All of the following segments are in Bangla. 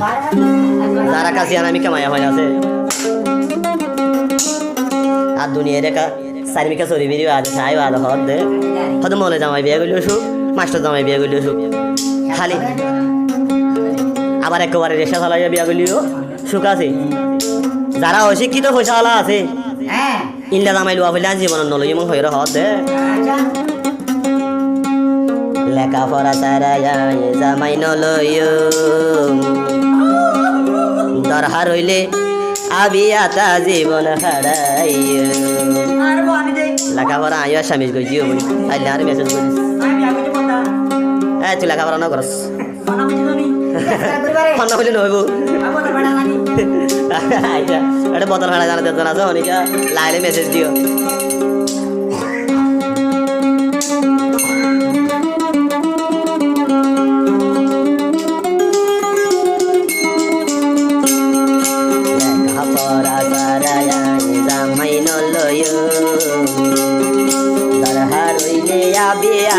যারা কাছে আমি কামাইয়া হয়ে আছে আর দুনিয়ার একা চারিমিকা চরি বেরি আছে সাই বাদ হদ দে হয়তো মলে জামাই বিয়ে করলে সুখ মাস্টার জামাই বিয়ে করলে সুখ খালি আবার একেবারে রেশা চালাইয়া বিয়া করলেও সুখ আছে যারা অশিক্ষিত পয়সাওয়ালা আছে ইন্ডা জামাই লুয়া ফেলে জীবন নলই এমন হয়ে হদ দে লেখাপড়া তারা জামাই নলইও দরহার হইলে আবিয়াতা জীবন হারাইও লেখাপড়া আইয়া স্বামী গইছিও বলি তাইলে আর মেসেজ করিস তুই লেখাপড়া না করস ফোন বলি নহইব আচ্ছা এটা বোতল ভাড়া জানা দেন আছে অনিকা লাইলে মেসেজ দিও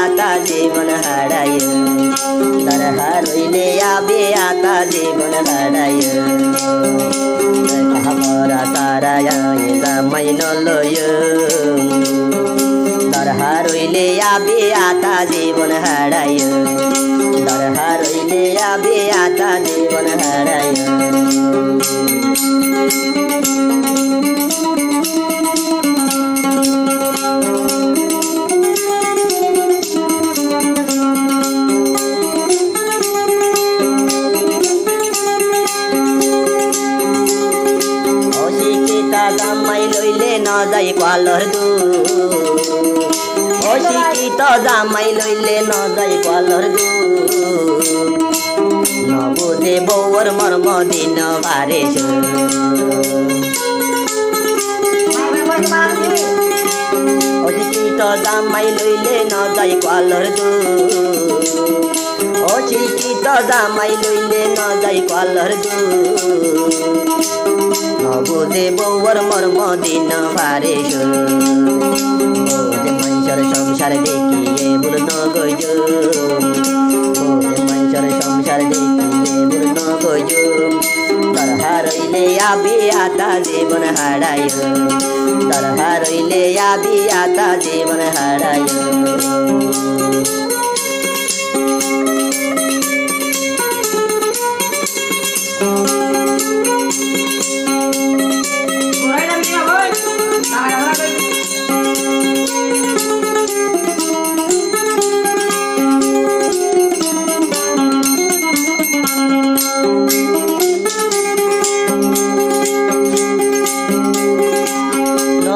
আতা জীবন হারায় দরহার হইলে আবে আতা জীবন হারায় লেখাপড়া তারায় জামাই নলয় দরহার হইলে আবে আতা জীবন হারায় দরহার হইলে আবে আতা জীবন হারায় জামাই লইলে ন যাই কোয়ালর দু অশিক্ষিত জামাই লইলে ন যাই কোয়ালর দু নবুঝে বউর মর্ম দিন বারে অশিক্ষিত জামাই লইলে ন যাই কোয়ালর দু অশিক্ষিত জামাই লইলে ন যাই কোয়ালর দু নবুঝে বউর মর্ম দিন ভারে বোঝে মহিষর সংসার দেখিয়ে ভুল নগজ বোঝে মহিষর সংসার দেখিয়ে ভুল নগজ দরহার হইলে আবি আতা জীবন হারায় দরহার হইলে আবি আতা জীবন হারায়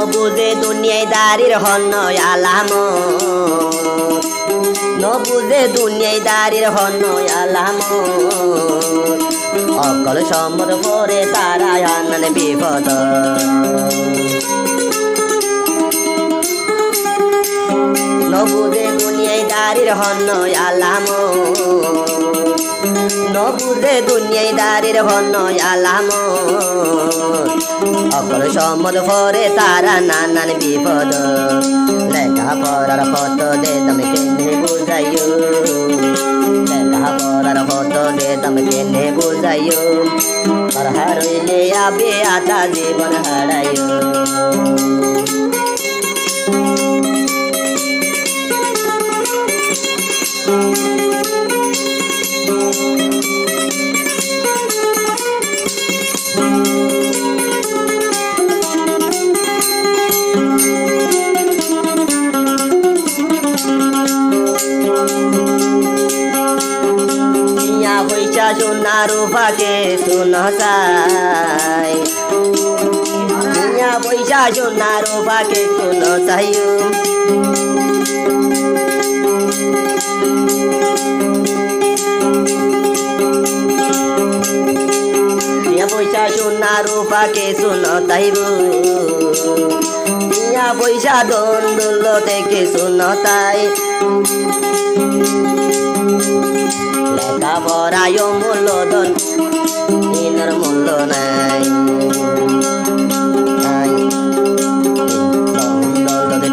নবুঝে দুনিয়ায় দাঁড়ির হন আলাম নবুঝে দুনিয়ায় দাঁড়ির হন আলাম অকল সম্মত করে তারা আনন বিপদ নবুঝে দুনিয়ায় দাঁড়ির হন আলাম নবুঝে দুনিয়ায় দাঁড়ির হন আলাম অকল সম্মত করে তারা নানান বিপদ লেখাপড়ার ফত দে তুমি কেনে বুঝাইও লেখাপড়ার ফত দে তুমি কেনে বুঝাইও দরহার হইলে আবে আতা জীবন হারাইও পয়সা সোনা রূপাকে শুনো চাই পয়সা সোনা রূপাকে শুনো চাই পয়সা সোনা রূপাকে শুনো তাইব পয়সা দন্দুল থেকে শুনো তাই লেখাপড়ায় মূল্যধন ইনার মূল্য নাই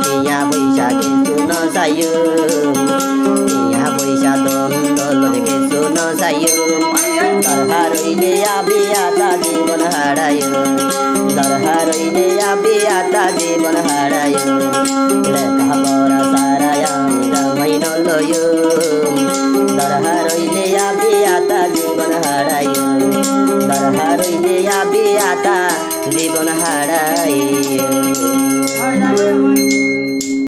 টিয়া পয়সা কিছু ন চাই টিয়া পয়সা দল কিছু ন চাই দরহার হইলে আবি আতা জীবন হারায় দরহার হইলে আবি আতা জীবন হারায় লেখাপড়া সারায় আমি জামাই নলয় দরহার হইলে আবি আতা জীবন হারায় দরহার হইলে আবি আতা জীবন হারায়